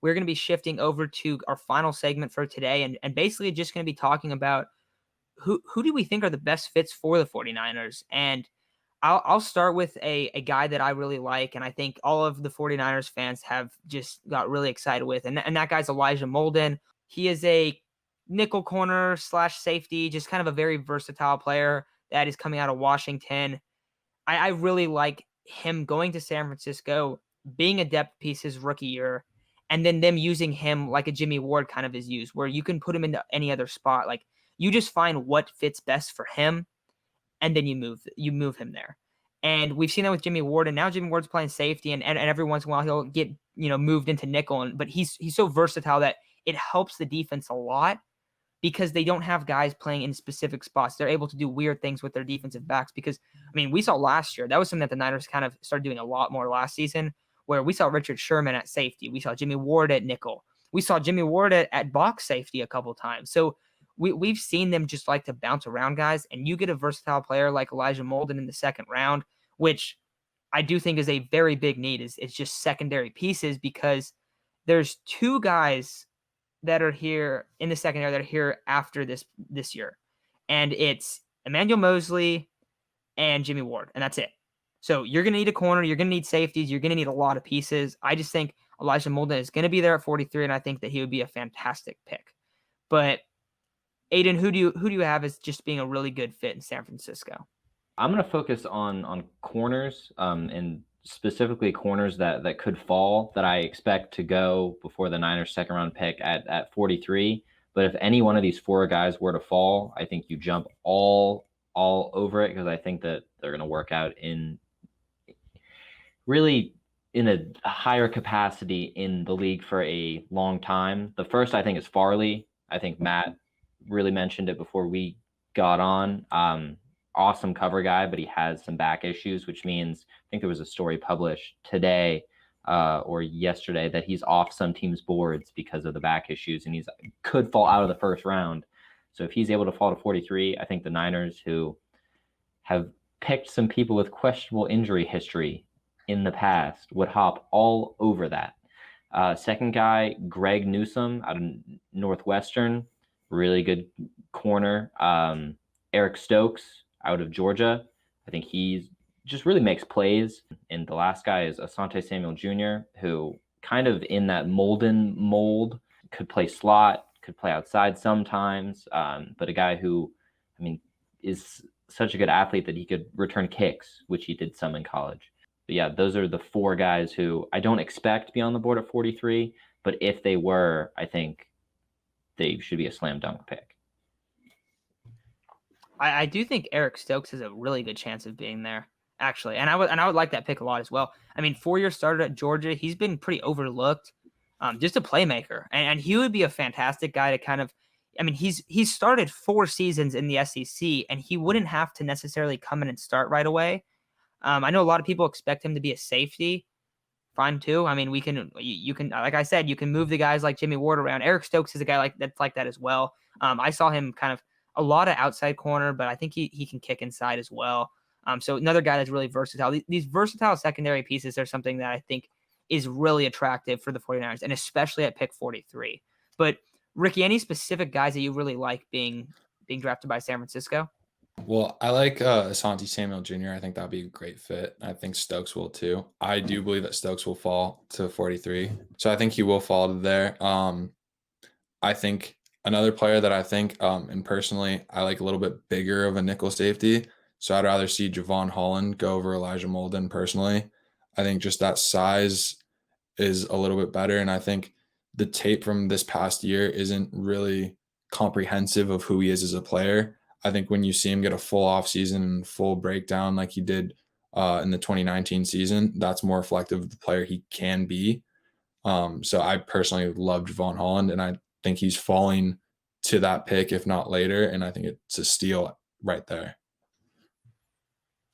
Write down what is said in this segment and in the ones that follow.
we're going to be shifting over to our final segment for today and basically just going to be talking about who do we think are the best fits for the 49ers. And I'll start with a guy that I really like, and I think all of the 49ers fans have just got really excited with, and that guy's Elijah Molden. He is a nickel corner slash safety, just kind of a very versatile player that is coming out of Washington. I really like him going to San Francisco, being a depth piece his rookie year, and then them using him like a Jimmy Ward kind of is used, where you can put him into any other spot. Like you just find what fits best for him, and then you move him there. And we've seen that with Jimmy Ward, and now Jimmy Ward's playing safety, and every once in a while he'll get moved into nickel, but he's so versatile that it helps the defense a lot because they don't have guys playing in specific spots. They're able to do weird things with their defensive backs because, I mean, we saw last year, that was something that the Niners kind of started doing a lot more last season, where we saw Richard Sherman at safety. We saw Jimmy Ward at nickel. We saw Jimmy Ward at box safety a couple times. So we've seen them just like to bounce around guys, and you get a versatile player like Elijah Molden in the second round, which I do think is a very big need. It's just secondary pieces because there's two guys that are here in the secondary that are here after this year. And it's Emmanuel Mosley and Jimmy Ward, and that's it. So you're going to need a corner. You're going to need safeties. You're going to need a lot of pieces. I just think Elijah Molden is going to be there at 43, and I think that he would be a fantastic pick. But Aiden, who do you have as just being a really good fit in San Francisco? I'm going to focus on corners and specifically corners that could fall that I expect to go before the Niners second round pick at 43. But if any one of these four guys were to fall, I think you jump all over it because I think that they're going to work out in really in a higher capacity in the league for a long time. The first I think is Farley. I think Matt really mentioned it before we got on. Awesome cover guy, but he has some back issues, which means I think there was a story published today or yesterday that he's off some teams' boards because of the back issues, and he's could fall out of the first round. So if he's able to fall to 43, I think the Niners, who have picked some people with questionable injury history in the past, would hop all over that. Second guy, Greg Newsome out of Northwestern, really good corner. Eric Stokes out of Georgia. I think he's just really makes plays. And the last guy is Asante Samuel Jr., who kind of in that Molden mold, could play slot, could play outside sometimes, but a guy who, I mean, is such a good athlete that he could return kicks, which he did some in college. But yeah, those are the four guys who I don't expect to be on the board at 43, but if they were, I think they should be a slam dunk pick. I do think Eric Stokes has a really good chance of being there, actually, and I would like that pick a lot as well. I mean, 4-year starter at Georgia, he's been pretty overlooked, just a playmaker, and he would be a fantastic guy to kind of. I mean, he's started 4 seasons in the SEC, and he wouldn't have to necessarily come in and start right away. I know a lot of people expect him to be a safety. Fine too. I mean, you can, like I said, you can move the guys like Jimmy Ward around. Eric Stokes is a guy that's like that as well. I saw him kind of a lot of outside corner, but I think he can kick inside as well. So another guy that's really versatile. These versatile secondary pieces are something that I think is really attractive for the 49ers, and especially at pick 43. But Ricky, any specific guys that you really like being drafted by San Francisco? Well, I like Asante Samuel Jr. I think that'd be a great fit. I think Stokes will too. I do believe that Stokes will fall to 43. So I think he will fall to there. I think another player that I think, and personally, I like a little bit bigger of a nickel safety. So I'd rather see Javon Holland go over Elijah Molden personally. I think just that size is a little bit better. And I think the tape from this past year isn't really comprehensive of who he is as a player. I think when you see him get a full offseason and full breakdown like he did in the 2019 season, that's more reflective of the player he can be. So I personally love Javon Holland, and I think he's falling to that pick, if not later, and I think it's a steal right there.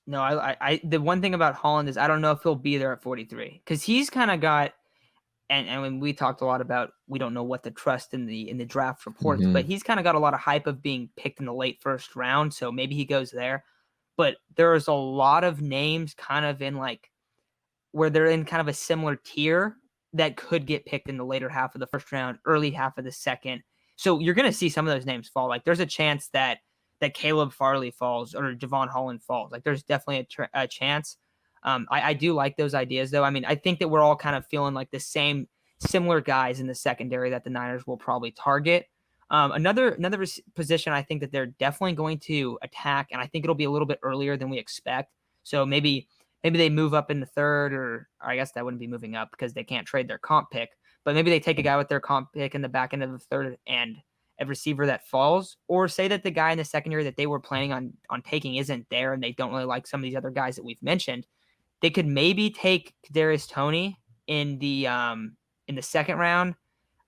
No, I the one thing about Holland is I don't know if he'll be there at 43 because he's kind of got, and when we talked a lot about, we don't know what to trust in the draft reports, but he's kind of got a lot of hype of being picked in the late first round, so maybe he goes there. But there's a lot of names kind of in like where they're in kind of a similar tier that could get picked in the later half of the first round, early half of the second. So you're going to see some of those names fall. Like there's a chance that Caleb Farley falls or Javon Holland falls. Like there's definitely a chance. I do like those ideas though. I mean, I think that we're all kind of feeling like the similar guys in the secondary that the Niners will probably target. Another position I think that they're definitely going to attack, and I think it'll be a little bit earlier than we expect. So maybe they move up in the third, or I guess that wouldn't be moving up because they can't trade their comp pick. But maybe they take a guy with their comp pick in the back end of the third and a receiver that falls, or say that the guy in the secondary that they were planning on taking isn't there, and they don't really like some of these other guys that we've mentioned. They could maybe take Kadarius Toney in the second round.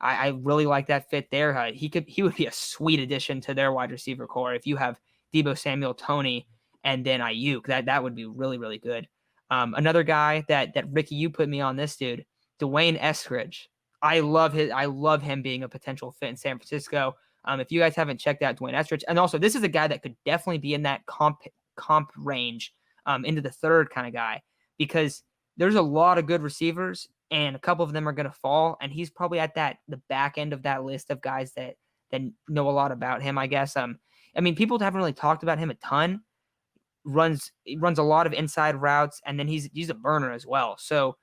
I really like that fit there. He would be a sweet addition to their wide receiver core if you have Deebo Samuel, Toney, and then Ayuk. That would be really, really good. Another guy that Ricky, you put me on this dude, Dwayne Eskridge. I love him being a potential fit in San Francisco. If you guys haven't checked out Dwayne Eskridge, and also this is a guy that could definitely be in that comp range, into the third kind of guy, because there's a lot of good receivers and a couple of them are going to fall. And he's probably at the back end of that list of guys that know a lot about him, I guess. I mean, people haven't really talked about him a ton. He runs a lot of inside routes, and then he's a burner as well. So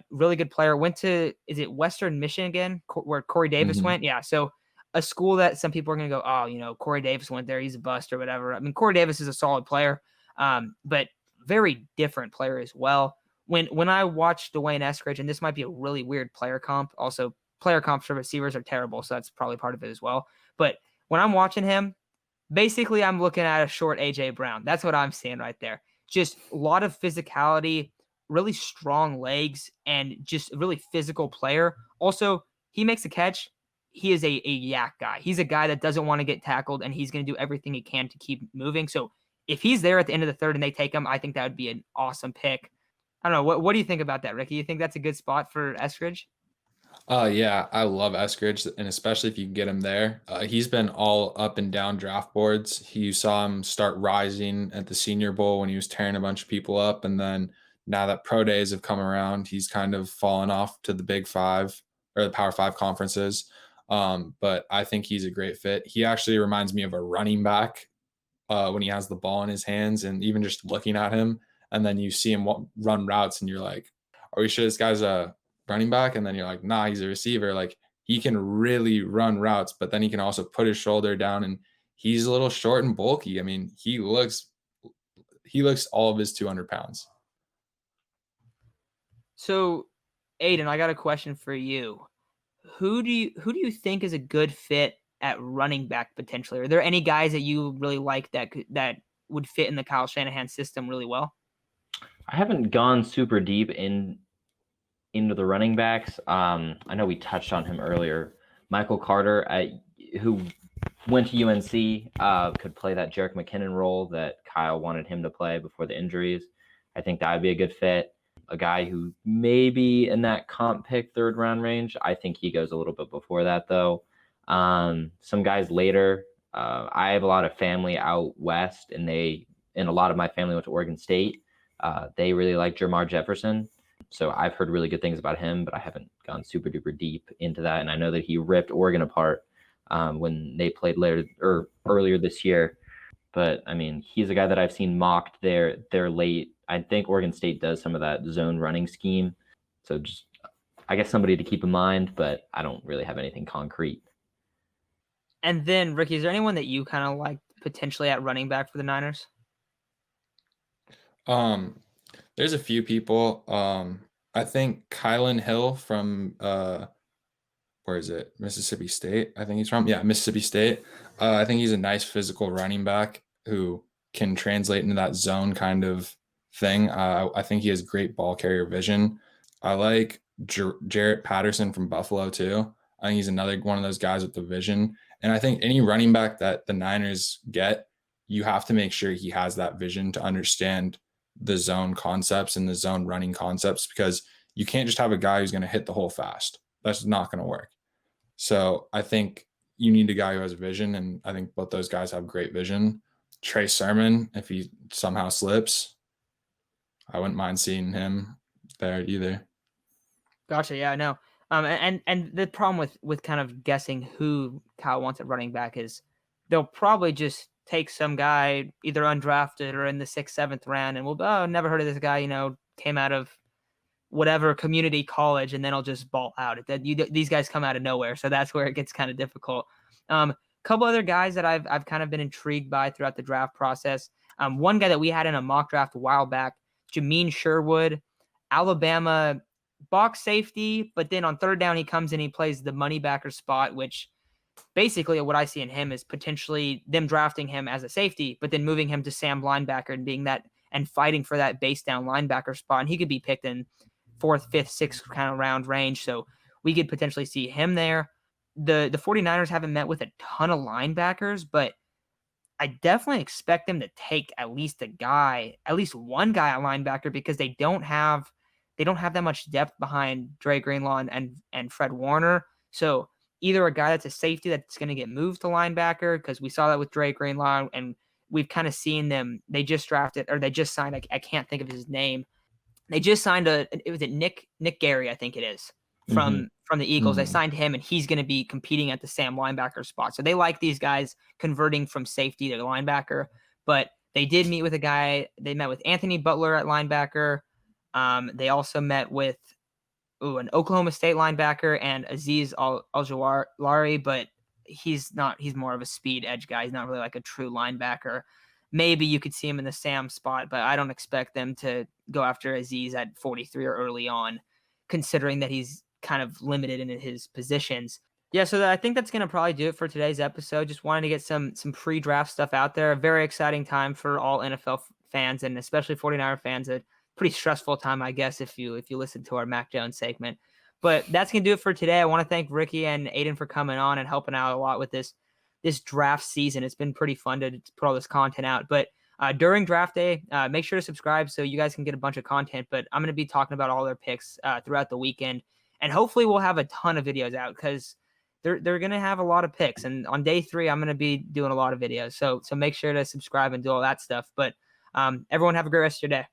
really good player. Went to, is it Western Michigan where Corey Davis went? Yeah. So a school that some people are going to go, oh, Corey Davis went there, he's a bust or whatever. I mean, Corey Davis is a solid player, but very different player as well. When I watch Dwayne Eskridge, and this might be a really weird player comp, also player comps for receivers are terrible, so that's probably part of it as well. But when I'm watching him, basically I'm looking at a short AJ Brown. That's what I'm seeing right there. Just a lot of physicality, really strong legs, and just a really physical player. Also, he makes a catch. He is a yak guy. He's a guy that doesn't want to get tackled, and he's going to do everything he can to keep moving. So if he's there at the end of the third and they take him, I think that would be an awesome pick. I don't know. What do you think about that, Ricky? You think that's a good spot for Eskridge? Yeah, I love Eskridge, and especially if you can get him there. He's been all up and down draft boards. You saw him start rising at the Senior Bowl when he was tearing a bunch of people up, and then now that pro days have come around, he's kind of fallen off to the Big Five or the Power Five conferences. But I think he's a great fit. He actually reminds me of a running back when he has the ball in his hands, and even just looking at him, and then you see him run routes, and you're like, "Are we sure this guy's a running back?" And then you're like, "Nah, he's a receiver." Like he can really run routes, but then he can also put his shoulder down, and he's a little short and bulky. I mean, he looks all of his 200 pounds. So, Aiden, I got a question for you. Who do you think is a good fit at running back potentially? Are there any guys that you really like that would fit in the Kyle Shanahan system really well? I haven't gone super deep into the running backs. I know we touched on him earlier. Michael Carter, who went to UNC, could play that Jerick McKinnon role that Kyle wanted him to play before the injuries. I think that would be a good fit. A guy who maybe in that comp pick third round range. I think he goes a little bit before that though. Some guys later. I have a lot of family out west, and a lot of my family went to Oregon State. They really like Jermar Jefferson. So I've heard really good things about him, but I haven't gone super duper deep into that. And I know that he ripped Oregon apart when they played earlier this year. But I mean, he's a guy that I've seen mocked there late. I think Oregon State does some of that zone running scheme. So just, I guess, somebody to keep in mind, but I don't really have anything concrete. And then, Ricky, is there anyone that you kind of like potentially at running back for the Niners? There's a few people. I think Kylan Hill from where is it? Mississippi State, I think he's from. Yeah, Mississippi State. I think he's a nice physical running back who can translate into that zone kind of thing. I think he has great ball carrier vision. I like Jarrett Patterson from Buffalo too. I think he's another one of those guys with the vision. And I think any running back that the Niners get, you have to make sure he has that vision to understand the zone concepts and the zone running concepts, because you can't just have a guy who's going to hit the hole fast. That's not going to work. So I think you need a guy who has vision, and I think both those guys have great vision. Trey Sermon, if he somehow slips, I wouldn't mind seeing him there either. Gotcha. Yeah, I know. And the problem with kind of guessing who Kyle wants at running back is they'll probably just take some guy either undrafted or in the 6th, 7th round, and we'll never heard of this guy. Came out of whatever community college, and then I'll just ball out. These guys come out of nowhere, so that's where it gets kind of difficult. Couple other guys that I've kind of been intrigued by throughout the draft process. One guy that we had in a mock draft a while back, Jameen Sherwood, Alabama box safety, but then on 3rd down he comes in, he plays the money backer spot, which basically what I see in him is potentially them drafting him as a safety, but then moving him to Sam linebacker and being that and fighting for that base down linebacker spot. And he could be picked in 4th, 5th, 6th kind of round range. So we could potentially see him there. The 49ers haven't met with a ton of linebackers, but I definitely expect them to take at least one guy at linebacker, because they don't have that much depth behind Dre Greenlaw and Fred Warner. So either a guy that's a safety that's going to get moved to linebacker, because we saw that with Dre Greenlaw, and we've kind of seen them. They just drafted, or they just signed. I can't think of his name. They just signed Nick Gary, I think it is, from the Eagles. They signed him, and he's going to be competing at the Sam linebacker spot. So they like these guys converting from safety to linebacker. But they did meet with a guy. They met with Anthony Butler at linebacker. They also met with an Oklahoma State linebacker and Azeez Al-Jawari, but he's more of a speed edge guy. He's not really like a true linebacker. Maybe you could see him in the Sam spot, but I don't expect them to go after Azeez at 43 or early on, considering that he's kind of limited in his positions. Yeah, so I think that's going to probably do it for today's episode. Just wanted to get some pre-draft stuff out there. A very exciting time for all NFL fans, and especially 49er fans. A pretty stressful time, I guess, if you listen to our Mac Jones segment. But that's going to do it for today. I want to thank Ricky and Aiden for coming on and helping out a lot with this draft season. It's been pretty fun to put all this content out. But during draft day, make sure to subscribe so you guys can get a bunch of content. But I'm going to be talking about all their picks throughout the weekend. And hopefully we'll have a ton of videos out, because they're going to have a lot of picks. And on day 3, I'm going to be doing a lot of videos. So make sure to subscribe and do all that stuff. But everyone have a great rest of your day.